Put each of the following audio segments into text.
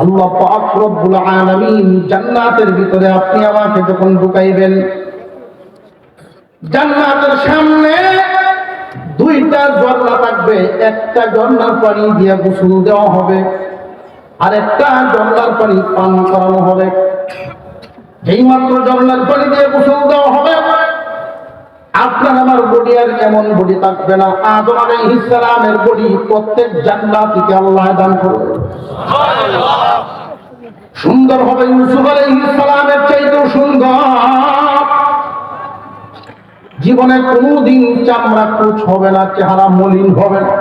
আল্লাহ পাক রব্বুল আলামিন জান্নাতের ভিতরে আপনি আমাকে যখন ঢুকাইবেন, জান্নাতের সামনে দুইটা ঝর্ণা থাকবে। একটা ঝর্ণার পানি দিয়ে গোসল দেওয়া হবে, আর একটা ঝর্ণার পানি পান করানো হবে। যেই মাত্র ঝর্ণার পানি দিয়ে গোসল দেওয়া হবে, আপনার আমার বডি আর এমন বডি থাকবে না। আদম আলাইহিস সালামের বডি প্রত্যেক জান্নাতীকে আল্লাহ দান করবে। সুন্দর হবে, ইউসুফ আলাইহিস সালামের চাইতেও সুন্দর। জীবনে কোনদিন চামড়া কুচ হবে না, চেহারা মলিন হবে না।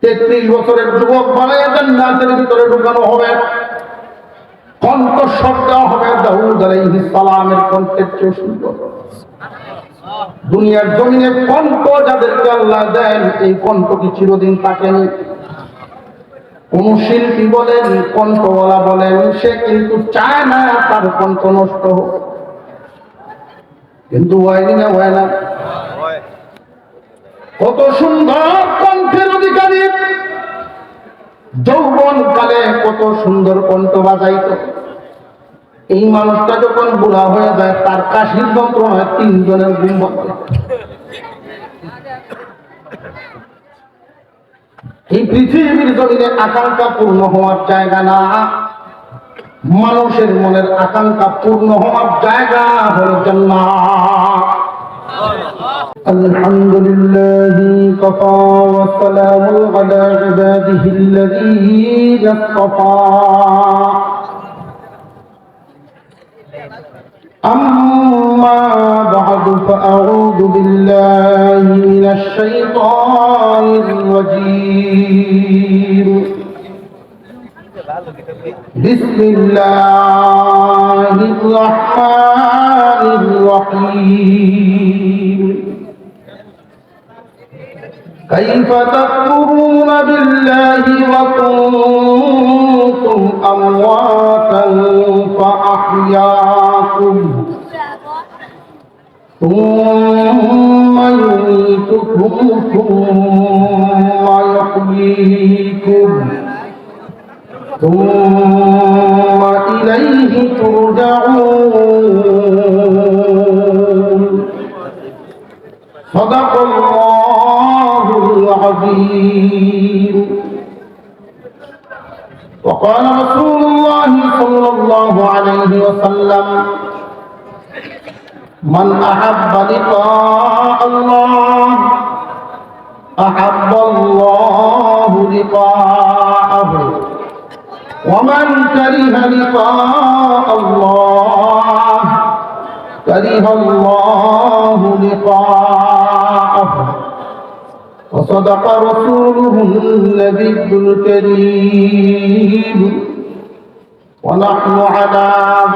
33 বছরের যুবক বানায় জান্নাতের ভিতরে ঢুকানো হবে। কণ্ঠস্বর দেওয়া হবে দাউদ আলাইহিস সালামের কণ্ঠের চেয়ে সুন্দর। দুনিয়ার জমিনে কণ্ঠ যাদেরকে আল্লাহ দেন, এই কণ্ঠ কি চিরদিন থাকেনি? কোন শিল্পী বলেন, কণ্ঠওয়ালা বলেন, সে কিন্তু চায় না তার কণ্ঠ নষ্ট হোক, কিন্তু হয় না। কত সুন্দর কণ্ঠের অধিকারী, যৌবন কালে কত সুন্দর কণ্ঠ বাজাইত। এই মানুষটা যখন বুড়া হয়ে যায়, তার কাশির যন্ত্রণায় 3 জনের ঘুম ভাঙে। এই পৃথিবীর জমিনে আকাঙ্ক্ষা পূর্ণ হওয়ার জায়গা না, মানুষের মনের আকাঙ্ক্ষা পূর্ণ হওয়ার জায়গা হল জান্নাত। আলহামদুলিল্লাহি কাফা ওয়া সালামু আলা ইবাদিহিল্লাযীনা ইসতাফা। أما بعد فأعوذ بالله من الشيطان الرجيم. بسم الله الرحمن الرحيم. كيف تكفرون بالله وكنتم أمواتا فأحياكم ثم يميتكم ثم يحييكم ثم إليه ترجعون. صدق الله العظيم. وقال رسول الله صلى الله عليه وسلم: من أحب لقاء الله أحب الله لقاءه ومن كره لقاء الله كره الله لقاءه. وصدق رسوله النبي الكريم، ونحن على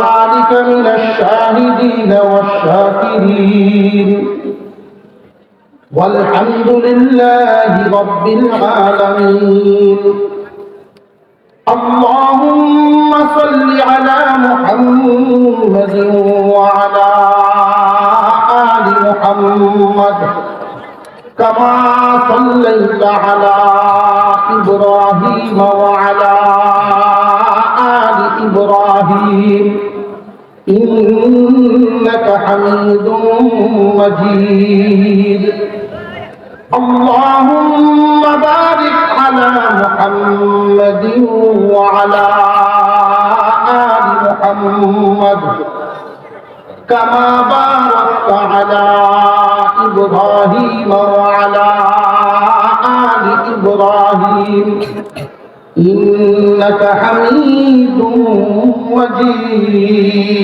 ذلك من الشاهدين والشاكرين، والحمد لله رب العالمين. اللهم صل على محمد وعلى آل محمد كما صليت على إبراهيم وعلى آل إبراهيم إنك حميد مجيد. اللهم بارك على محمد وعلى آل محمد كما باركت على إبراهيم وعلى آل إبراهيم إنك حميد مجيد.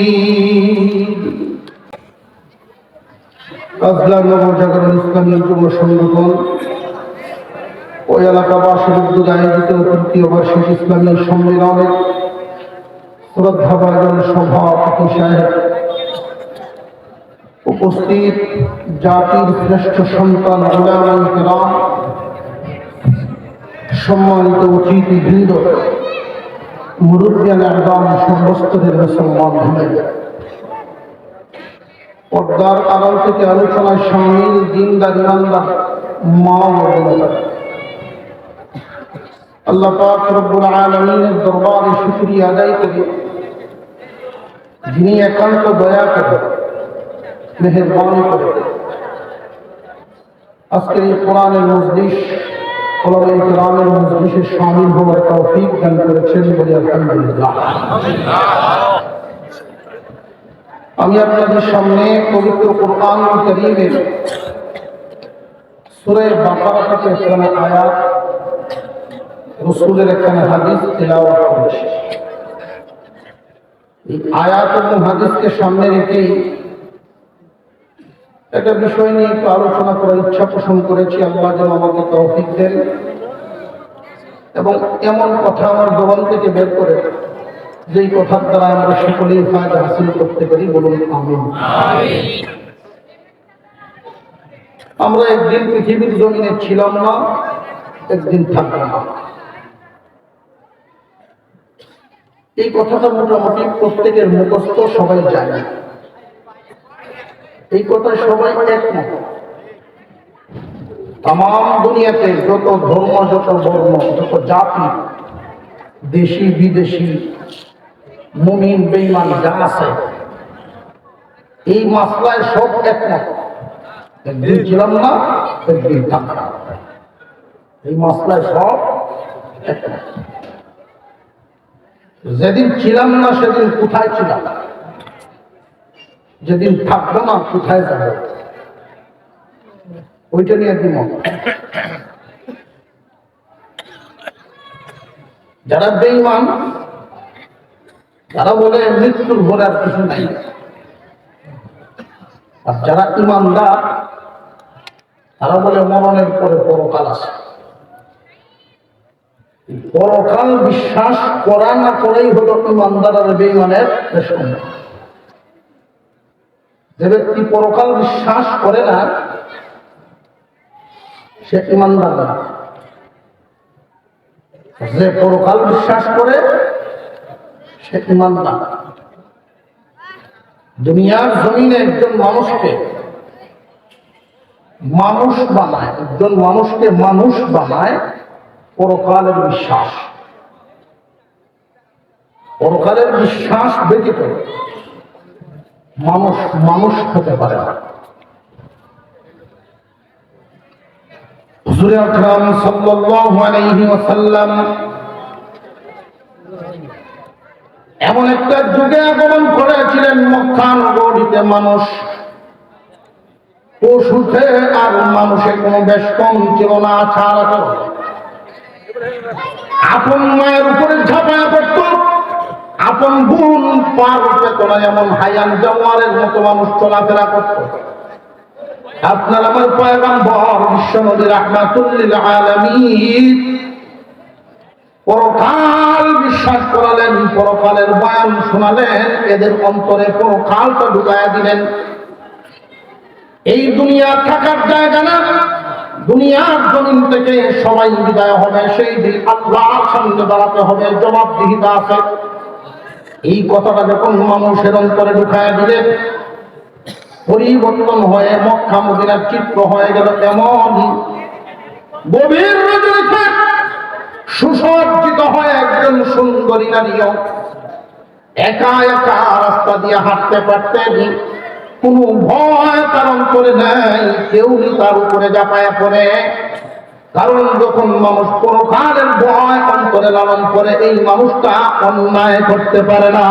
আজলার নবজাগরণ ইসলামী যুব সংগঠন ও এলাকাবাসীর উদ্যোগে আয়োজিত তৃতীয় বার্ষিক ইসলামী সম্মেলনে শ্রদ্ধাভাজন সভাপতি সাহেব, উপস্থিত জাতির শ্রেষ্ঠ সন্তান উলামায়ে কেরাম, সম্মানিত অতিথিবৃন্দ, মুরব্বিয়ান একদম সর্বস্তরের মুসলমান ভাই, পর্দার আড়াল থেকে আলোচনায় সামিল দিনদার ইমানদার মা ও বোনেরা, আল্লাহ পাক রব্বুল আলামিনের দরবারে শুকরিয়া আদায় করি, যিনি একান্ত দয়া করে মেহেরবানি করে আজকের এই কোরআনের মজলিস, ওলামায়ে কেরামের মজলিসে শামিল হওয়ার তৌফিক দান করেছেন, বলি আলহামদুলিল্লাহ। আমি আপনাদের সামনে পবিত্র কোরআনুল কারীমের সূরা বাকারা থেকে একখানা আয়াত, রাসূলের একখানা হাদিস তেলাওয়াত করেছি। এই আয়াত এবং হাদিসকে সামনে রেখেই একটা বিষয় নিয়ে একটু আলোচনা করার ইচ্ছা পোষণ করেছি। আল্লাহ যেন আমাকে তৌফিক দেন এবং এমন কথা আমার জবান থেকে বের করে যেই কথার দ্বারা আমরা সকলেই ফায়দা হাসিল করতে পারি, বলুন আমিন। আমরা একদিন পৃথিবীর জমিনে ছিলাম না, একদিন থাকবো না। এই কথাটা মোটামুটি প্রত্যেকের মুখস্থ, সবাই জানে। এই কথায় সবাই একমত। তাম দুনিয়াতে যত ধর্ম, যত বর্ণ, যত জাতি, দেশি বিদেশি, মুমিন বেঈমান যা আছে, এই মাসলায় সব একমত। একদিন ছিলাম না, একদিন থাকবো। এই মাসলায় সব একমত। যেদিন ছিলাম না সেদিন কোথায় ছিলাম, যেদিন থাকবো না কোথায় যাব, ওইটা নিয়ে দ্বিমত। যারা বেঈমান তারা বলে মৃত্যুর পরে আর কিছু নাই, আর যারা ঈমানদার তারা বলে মরণের পরে পরকাল আছে। পরকাল বিশ্বাস করা না করেই হলো ঈমানদার আর বেঈমানের সম্পর্ক। যে ব্যক্তি পরকাল বিশ্বাস করে না সে ঈমানদার না। যে পরকাল বিশ্বাস করে সে ঈমানদার। দুনিয়ার জমিনে একজন মানুষকে মানুষ বানায়, একজন মানুষকে মানুষ বানায় পরকালের বিশ্বাস। পরকালের বিশ্বাস ব্যতীত মানুষ মানুষ হতে পারে না। হুজুর আকরাম সাল্লাল্লাহু আলাইহি ওয়াসাল্লাম এমন একটা যুগে আগমন করেছিলেন, মক্কা নগরীতে মানুষ পশুতে আর মানুষের কোনো বেশ কম ছিল না। ছাড়া তো আপন মায়ের উপরে ঝাঁপায়া পড়ত, আপন বোন পার পেত না, এমন হায়ান জাওয়ারের মতো মানুষ চলাফেরা করত। আপনার আমার পয়গম্বর বিশ্ব নবী রাহমাতুল লিল আলামিন পরকাল বিশ্বাস করালেন, পরকালের বয়ান শোনালেন, এদের অন্তরে পরকালটা ঢুকায়া দিলেন। এই দুনিয়া থাকার জায়গা না, দুনিয়ার জমিন থেকে সবাই বিদায় হবে, সেই দিন আল্লাহর সামনে দাঁড়াতে হবে, জবাবদিহিতা আছে। এই কথাটা যখন মানুষের অন্তরে ঢুকায়া দিলেন, পরিবর্তন হয়ে মক্কা মদিনার চিত্র হয়ে গেল এমন। গভীর রজনীতে সুসজ্জিত হয়ে একজন সুন্দরী নারীও একা একা রাস্তা দিয়ে হাঁটতে পারতেন, কোনো ভয় তার অন্তরে নেই, কেউ তার উপরে ঝাঁপায়া পড়ে। কারণ যখন মানুষ পরকালের ভয় অন্তরে লালন করে, এই মানুষটা অন্যায় করতে পারে না।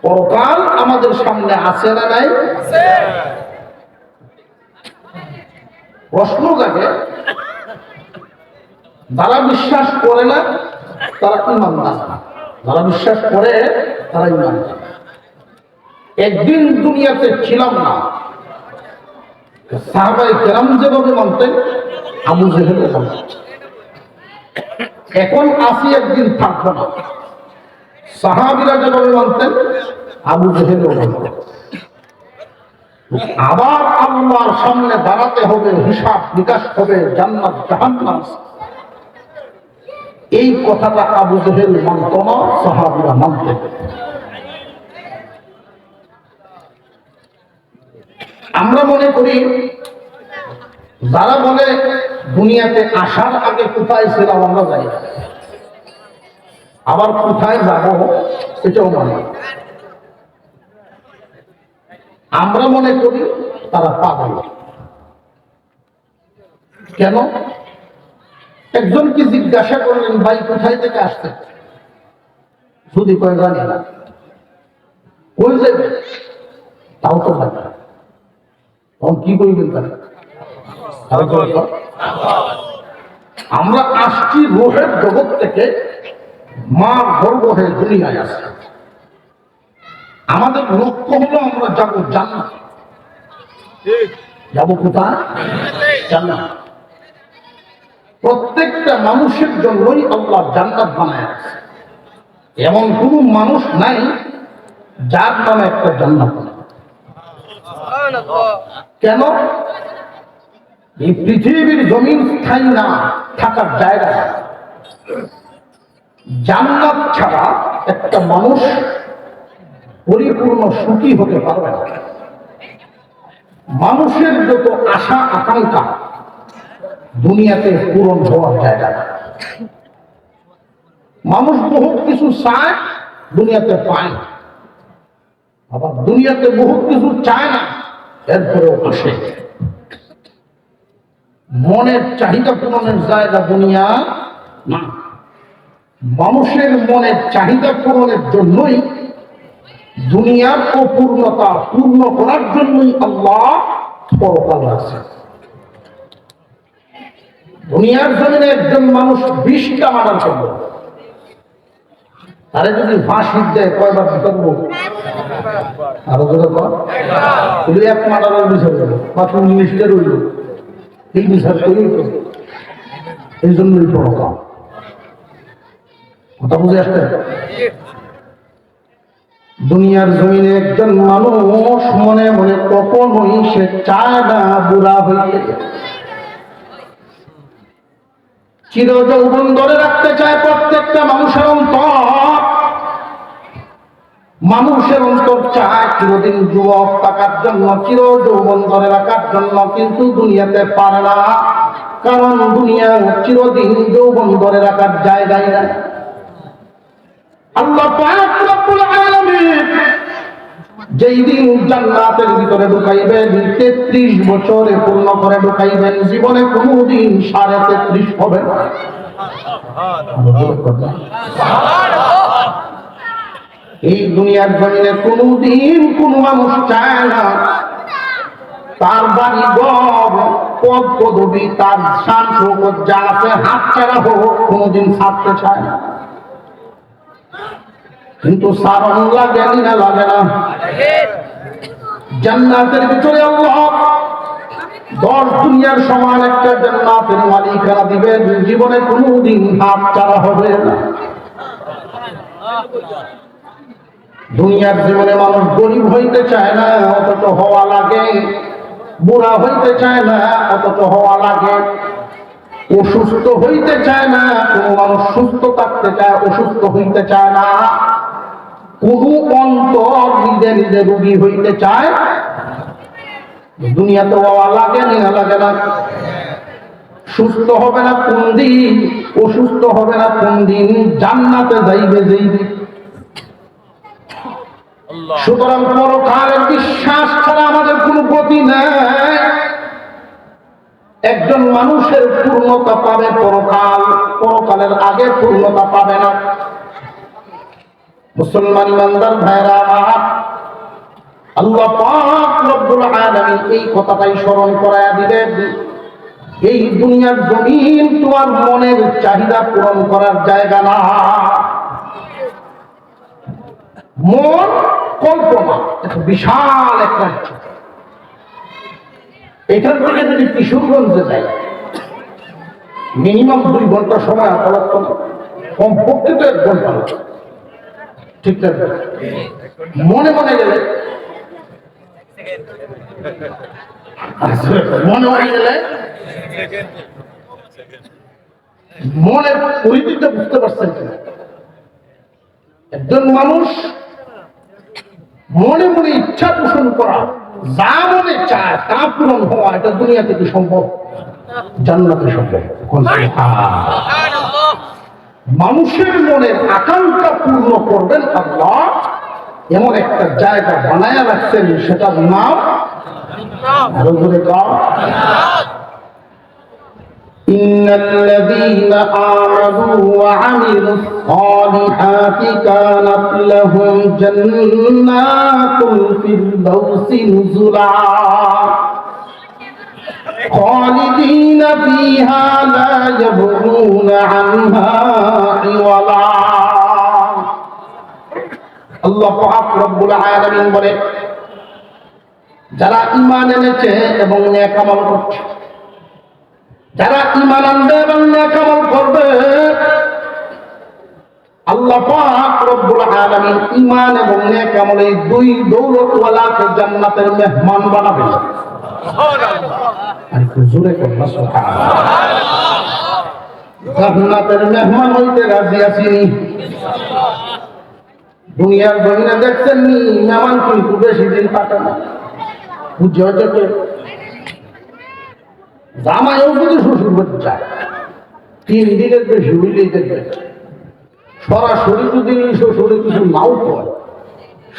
পরকাল আমাদের সামনে আছে না নাই? প্রশ্ন জাগে, যারা বিশ্বাস করে না তারা ঈমানদার, যারা বিশ্বাস করে তারা ঈমানদার। একদিন দুনিয়াতে ছিলাম না, সাহাবায়ে কেরাম যেভাবে মানতেন, আবু জেহেলও মানতেন। এখন আসি, একদিন থাকবো না, সাহাবীরা যেভাবে মানতেন, আবু জেহেলও মানতেন। আবার আল্লাহর সামনে দাঁড়াতে হবে, হিসাব নিকাশ হবে, জান্নাত জাহান্নাম। এই কথাটা আবু জেহেল মানত না, সাহাবীরা মানতেন। আমরা মনে করি যারা বলে দুনিয়াতে আসার আগে কোথায় ছিলাম আমরা জানি না, আবার কোথায় যাব এটাও মানে আমরা মনে করি তারা পাগল। কেন? একজনকে জিজ্ঞাসা করলেন, ভাই কোথায় থেকে আসতে? যদি কয় জানি না। কই যাবে? তাও তো জানি না। তখন কি করবেন তারা? আমরা আসছি রোহের জগৎ থেকে, মা গর্ব হয়ে দুনিয়ায় আসছে। আমাদের লক্ষ্য হলো আমরা যাবো জান্নাত। যাবো কোথায়? জান্নাত। প্রত্যেকটা মানুষের জন্যই আল্লাহ জান্নাত বানায় আছে। এমন কোন মানুষ নাই যার নামে একটা জান্নাত নেই। কেন? এই পৃথিবীর জমিন স্থায়ী না, থাকার জায়গা। জান্নাত ছাড়া একটা মানুষ পরিপূর্ণ সুখী হতে পারবে না। মানুষের যত আশা আকাঙ্ক্ষা দুনিয়াতে পূরণ হওয়ার জায়গা না। মানুষ বহুত কিছু চায়, দুনিয়াতে পায় না। আবার দুনিয়াতে বহুত কিছু চায় না, এরপরেও আসে। মনের চাহিদা পূরণের জায়গা দুনিয়া না। মানুষের মনের চাহিদা পূরণের জন্যই, দুনিয়ার অপূর্ণতা পূর্ণ করার জন্যই আল্লাহ পরকাল আছে। দুনিয়ার জমিনে একজন মানুষ 20টা মার্ডার করবে, তারে যদি ফাঁসি দেয় কয়বার বিচারব? আরো ধরে শুধু এক মার্ডারের বিচার করবে, মাত্র 19টা রইল, এই বিচার করি। এই জন্যই পরকাল। কথা বুঝে আসছে? দুনিয়ার জমিনে একজন মানুষ মনে মনে কখনোই সে চায় না বুড়া হইতে। চির যৌবন ধরে রাখতে চায় প্রত্যেকটা মানুষের অন্তর। মানুষের অন্তর চায় চিরদিন যুবক থাকার জন্য, চির যৌবন ধরে রাখার জন্য, কিন্তু দুনিয়াতে পারে না। কারণ দুনিয়া চিরদিন যৌবন ধরে রাখার জায়গায় না। আল্লাহ পাক রব্বুল আলামিন যেই দিন জান্নাতের ভিতরে ঢুকাইবেন, 33 বছরে পূর্ণ করে ঢুকাইবেন। জীবনে কোনদিন 33.5 হবে না। এই দুনিয়ার জমিনে কোনদিন কোন মানুষ চায় না তার বাড়ি ঘর, পদ পদবি, তার শান শৌকত যা আছে হাত ছাড়া হোক, কোনদিন ছাড়তে চায় না। কিন্তু সারণ লাগে না, লাগে না। জান্নাতের ভিতরে আল্লাহ 10 দুনিয়ার সমান একটা জান্নাতের মালিকানা দিবেন। জীবনে কোনদিন হাত ছাড়া হবে না। দুনিয়ার জীবনে মানুষ গরিব হইতে চায় না, অথচ হওয়া লাগে। বুড়া হইতে চায় না, অথচ হওয়া লাগে। অসুস্থ হইতে চায় না, কোন মানুষ সুস্থ থাকতে চায়, অসুস্থ হইতে চায় না। কোন অন্তর নিজে নিজে রোগী হইতে চায়। দুনিয়াতে হওয়া লাগে না, লাগে না। সুস্থ হবে না কোন দিন, অসুস্থ হবে না কোন দিন, জান্নাতে যাইবে যেই দিন। সুতরাং পরকালের বিশ্বাস ছাড়া আমাদের কোনো গতি নাই। একজন মানুষের পূর্ণতা পাবে পরকাল, পরকালের আগে পূর্ণতা পাবে না। মুসলমান ইমানদার ভাইরা আমার, আল্লাহ পাক রব্বুল আলামিন এই কথাটাই স্মরণ করায়া দিলেন, এই দুনিয়ার জমিন তোমার মনের চাহিদা পূরণ করার জায়গা না। মন কল্পনা, বিশাল একটা। এখান থেকে যদি কিশোরগঞ্জে যাই, মিনিমাম 2 ঘন্টা সময় লাগতো, কমপক্ষে তো 1 ঘন্টা। ঠিক আছে? মনে মনে গেলে, মনে মনে গেলে মনের পরিধিটা বুঝতে পারছেন কিনা? একজন মানুষ মনে মনে ইচ্ছা পোষণ করা, যা মনে চায় তা পূরণ হওয়া, এটা দুনিয়া থেকে সম্ভব জান্নাতে শব্দ। মানুষের মনের আকাঙ্ক্ষা পূর্ণ করবেন আল্লাহ, এমন একটা জায়গা বানায় রাখছেন, সেটার নাম আরো জোরে গাও। ইন্নাল্লাযীনা আমানু ওয়া আমিলুস সালিহাতি কানাত লাহুম জান্নাতুল ফিরদাউসি নুজুলা خالدين فيها لا يبغون عنها عوضا। আল্লাহ পাক রব্বুল আলামিন বলে, যারা ঈমান এনেছে এবং নেক আমল করছে, যারা ঈমান আনবে এবং নেক আমল করবে, আল্লাহ পাক রব্বুল আলামিন ঈমান এবং নেক আমল এই দুই দৌলতওয়ালাকে জান্নাতের মেহমান বানাবেন। আর জোরে করবা সুবহানাল্লাহ। জান্নাতের মেহমান হইতে রাজি আছিনি? দুনিয়ার জমিনে দেখছেন নি মেহমান কিন্তু বেশি দিন থাকে না, বুঝে হচ্ছে জামাইও যদি শ্বশুর বাড়ি যায় 3 দিনের বেশি হইলেই দেখবে। সরাসরি যদি শ্বশুরে কিছু নাও করে,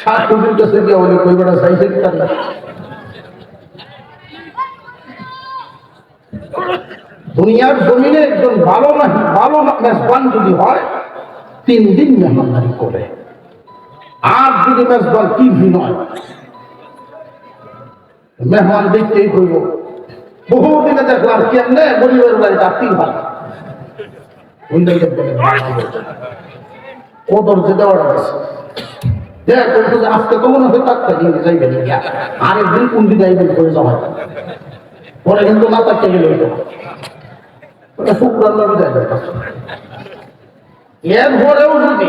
শাশুড়ির কাছে গিয়ে অনেক ওই বেড়া চাইছে তার না। দুনিয়ার জমিনে একজন ভালো মেজবান যদি হয় 3 দিন মেহমানদারি করে, আর যদি মেজবান কি নয়, মেহমান দেখতেই করবো। বহুদিনে দেখলাম কেমনে গরিবের বাড়িতে আত্মীয় ভালো কদর যে দেওয়ার আছে, আজকে তো মনে হয় তাকে নিয়ে যাইবেন, আরেকদিন কোন দিন যাইবেন করে যাওয়া পরে কিন্তু না তাকে গেলে এরপরেও যদি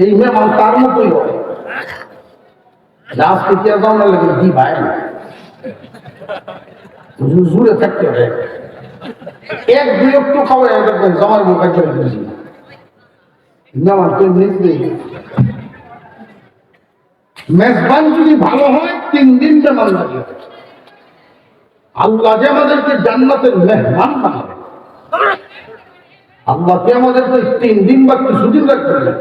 এই মেহমান তার মতোই হয়, আজকে কে যাওয়া লাগে কি ভাই জুড়ে থাকতে হবে, 1-2 একটু খাওয়া দেখবেন জমার মুখে চলে গেছি মেজবান যদি ভালো হয় 3 দিন মেহমান লাগে। আল্লাহ যে আমাদেরকে জান্নাতের মেহমান বানাবে, আল্লাহকে আমাদেরকে 3 দিন বা কিছুদিন রাখতে হবে।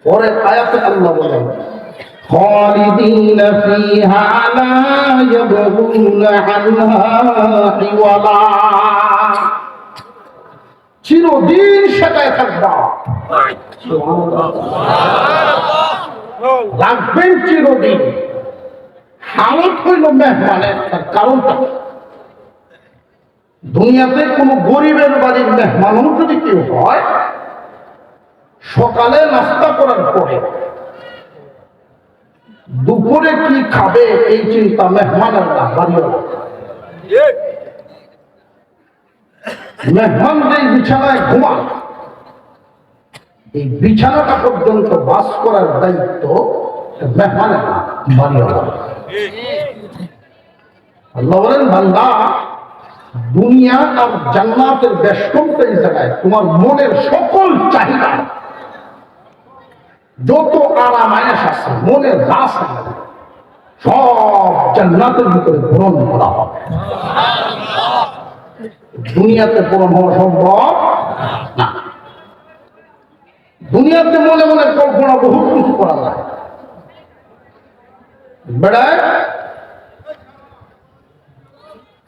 পরে আয়াতে আল্লাহ বলেন, খালিদিনা ফিহা লা ইয়াবগুনা আনহা হিওয়ালা, চিরদিন সেটাই থাকবা। রাখবেন চিরদিন। হালত হইল মেহমানের, তার কারণটা দুনিয়াতে কোন গরিবের বাড়ির মেহমানও যদি কেউ হয়, সকালে নাস্তা করার পরে দুপুরে কি খাবে এই চিন্তা মেহমানের না, বাড়ির মেহমান যে বিছানায় ঘুমান, এই বিছানাটা পর্যন্ত বাস করার দায়িত্ব মেহমানের না, বাড়ির। আল্লাহ বলেন, বান্দা দুনিয়া আর জান্নাতের বেষ্টনটা এই জায়গায় তোমার মনের সকল চাহিদা, যত আরাম আয়েশ আছে, মনের রাস সব জান্নাতের ভিতরে পূরণ করা হবে। দুনিয়াতে পূরণ হওয়া সম্ভব না। দুনিয়াতে মনে মনে কল্পনা বহুত কিছু করা যায়, বেড়ায়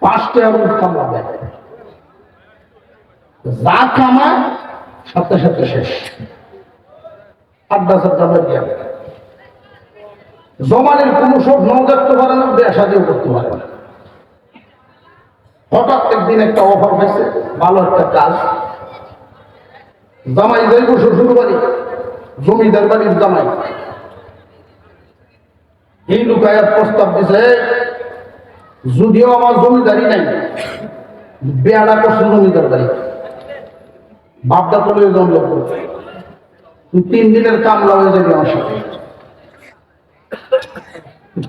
5 টাকা কামলা দেয়, যা কামায় সাথে সাথে শেষ, আড্ডা সাড্ডা বেরিয়ে জমানের কোন স্বপ্ন দেখতে পারে না, বিয়ে শাদীও করতে পারে না। হঠাৎ একদিন একটা অফার পাইছে, ভালো একটা কাজ, জামাই যাইব শ্বশুর বাড়ি, জমিদার বাড়ির জামাই। এই লোকায় প্রস্তাব দিছে, যদিও আমার জমিদারি নাই, বেয়ারা করছে জমিদার বাড়ি, বাপদা তুলে জন্ম করছে, 3 দিনের কামলা হয়ে যাবে আমার সাথে।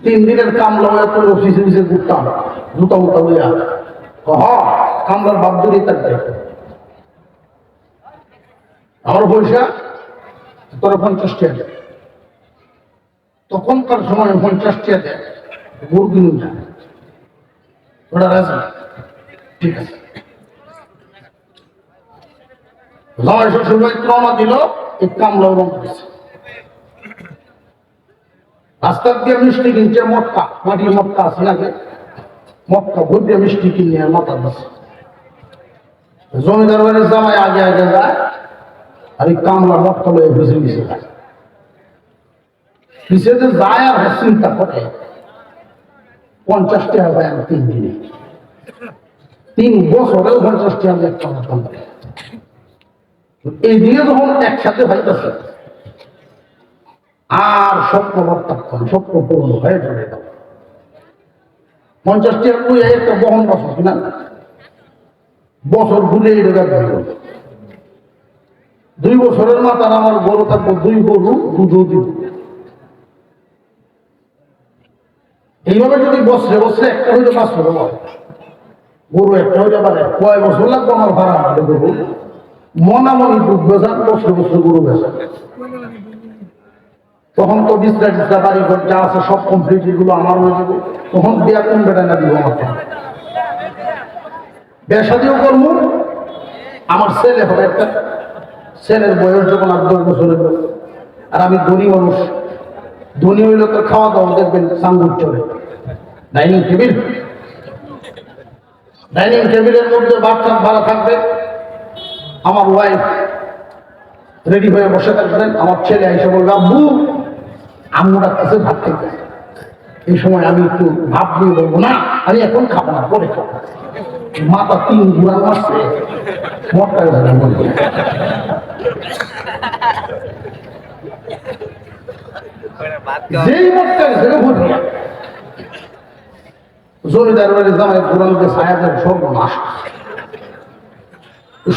3 দিনের কামলা হয়ে তোর অফিসে অফিসে ঘুরতাম, জুতা মুতা বইয়া কামলার বাপ দূরে থাকবে। আমার পয়সা তোরা 50 টাকা, তখনকার সময় 50 টাকা দেয়, গরু কিনুন না, ওটা রাজি? ঠিক আছে। জামাই শ্বশুর বাড়ি রওনা দিল, এই কামলা রং করেছে। রাস্তার দিয়ে মিষ্টি কিনছে, মটকা, মাটির মটকা আছে নাকি, মটকা ভর্তি মিষ্টি কিনে মাথা দিচ্ছে। জমিদার বাড়ির জামাই আগে আগে যায়, আর এই কামলা মটকা লয়ে পিছিয়ে পিছিয়ে যায়। পিছিয়ে যে যায় আর চিন্তা করে 50 টাকা পায় 3 দিনে, 3 বছরেও 50 টাকা একটা মটকা পায়। এই দিয়ে যখন একসাথে হইতেছে, আর স্বপ্ন বার্তাক্ষণ স্বপ্ন পূর্ণ হয়ে চলে গেল। 50 টাকা কই একটা বহন বছর কিনা বছর ঘুরে গেল। 2 বছরের মাথার আমার গরু থাকবো, 2 গরু দুধও দিব। এইভাবে যদি বছরে বছরে একটা হইলে 5 বছর হয়, গরু একটা হইতে পারে, কয় বছর লাগবে আমার ভাড়া আমাদের গরু মনামনি দুধ বেচা, বছর বছর গরু বেচা। তখন তো বিছনা টিছনা বাড়ি ঘর যা আছে সব কমপ্লিট, এগুলো আমার হয়ে যাবে। তখন বিয়া কোন বেটা না দিব আমার, বিয়া শাদিও করবো। আমার ছেলে হবে একটা, ছেলের বয়স যখন 8-10 বছরের, আর আমি ধনী মানুষ। ধনী হইলে তো খাওয়া দাওয়া দেখবেন সাঙ্গুর চলে, ডাইনিং টেবিল, ডাইনিং টেবিলের মধ্যে ভাত ভাড়া থাকবে। আমার ওয়াইফ রেডি হয়ে বসে থাকবেন, আমার ছেলে এসে বলবে আব্বু আম্মুর কাছে ভাত খাইতে। এই সময় আমি একটু ভাত দিয়ে বলবো না আমি এখন খাবো না, পরে খাবো। মাথা 3 ঘুরা মারছে, মটকা যেই মটকা গেছে ভরিয়া। জমিদার বাড়ির জামাই কোরআনকে ছায়া সর্বনাশ।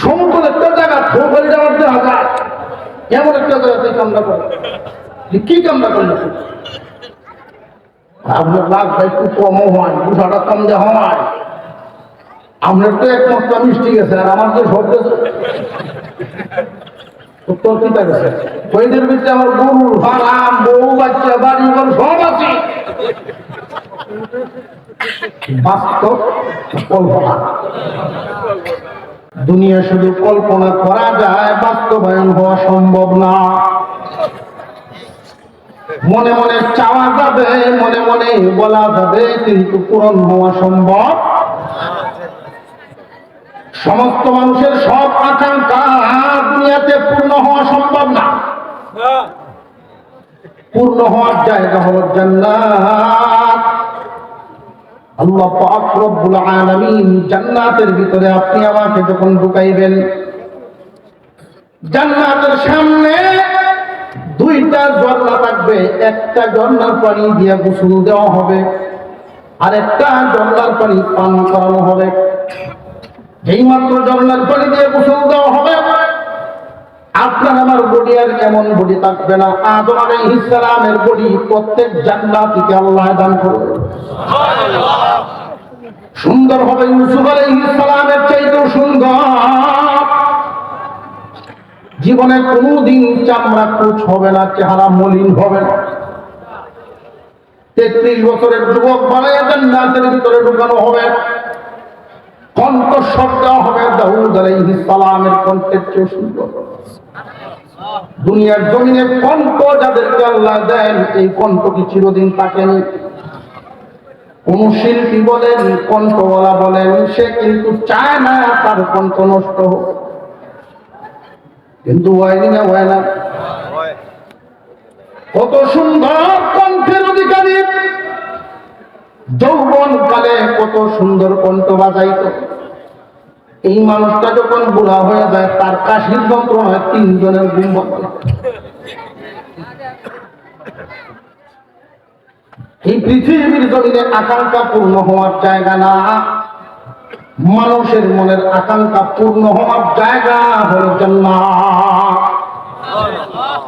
সমতল একটা জায়গা খোঁড় যাওয়ার 1000, এমন একটা জায়গাতে কামনা করে। কি কামনা করলে আপনার লাভ একটু কমও হয়, দুশাটা কম দেওয়া হয়। আপনার তো এক মটকা মিষ্টি গেছে, আর আমার তো সব গেছে। তোর কিতা গেছে? ওইদের ভিতরে আমার গরু হারাম, বউ বাচ্চা বাড়ি ঘর সব আছে। বাস্তব কল্পনা, দুনিয়া শুধু কল্পনা করা যায়, বাস্তবায়ন হওয়া সম্ভব না। মনে মনে চাওয়া যাবে, মনে মনে বলা যাবে, কিন্তু পূরণ হওয়া সম্ভব। সমস্ত মানুষের সব আকাঙ্ক্ষা দুনিয়াতে পূর্ণ হওয়া সম্ভব না। পূর্ণ হওয়ার জায়গা হলো জান্নাত। আল্লাহ পাক রব্বুল আলামিন জান্নাতের ভিতরে আপনি আমাকে যখন ঢুকাইবেন, জান্নাতের সামনে 2টা ঝর্ণা থাকবে। একটা ঝর্ণার পানি দিয়ে গোসল দেওয়া হবে, আর একটা ঝর্ণার পানি পান করানো হবে। যেই মাত্র ঝর্ণার পানি দিয়ে গোসল দেওয়া হবে, আপনার আমার বডি আর এমন বডি থাকবে না। আদম আলাইহিস সালামের বডি প্রত্যেক জান্নাতীকে আল্লাহ দান করবে। সুন্দর হবে, ইউসুফ আলাইহিস সালামের চাইতেও সুন্দর। জীবনে কোনদিন চামড়া কুচ হবে না, চেহারা মলিন হবে না। 33 বছরের যুবক বানাইয়া জান্নাতের ভিতরে ঢুকানো হবে। কণ্ঠস্বর দেওয়া হবে দাউদ আলাইহিস সালামের কণ্ঠের চেয়ে সুন্দর। দুনিয়ার জমিনে কণ্ঠ যাদেরকে আল্লাহ দেন, এই কণ্ঠ কি চিরদিন থাকেনি? কোন শিল্পী বলেন, কণ্ঠওয়ালা বলেন, সে কিন্তু চায় না তার কণ্ঠ নষ্ট হোক, কিন্তু হয়নি না, হয় না। কত সুন্দর কণ্ঠের অধিকারী, যৌবন কালে কত সুন্দর কণ্ঠ বাজাইত। এই মানুষটা যখন বুড়া হয়ে যায়, তার কাশির যন্ত্রণায় 3 জনের ঘুম বন্ধ। এই পৃথিবীর জমিনে আকাঙ্ক্ষা পূর্ণ হওয়ার জায়গা না, মানুষের মনের আকাঙ্ক্ষা পূর্ণ হওয়ার জায়গা হলো জান্নাত।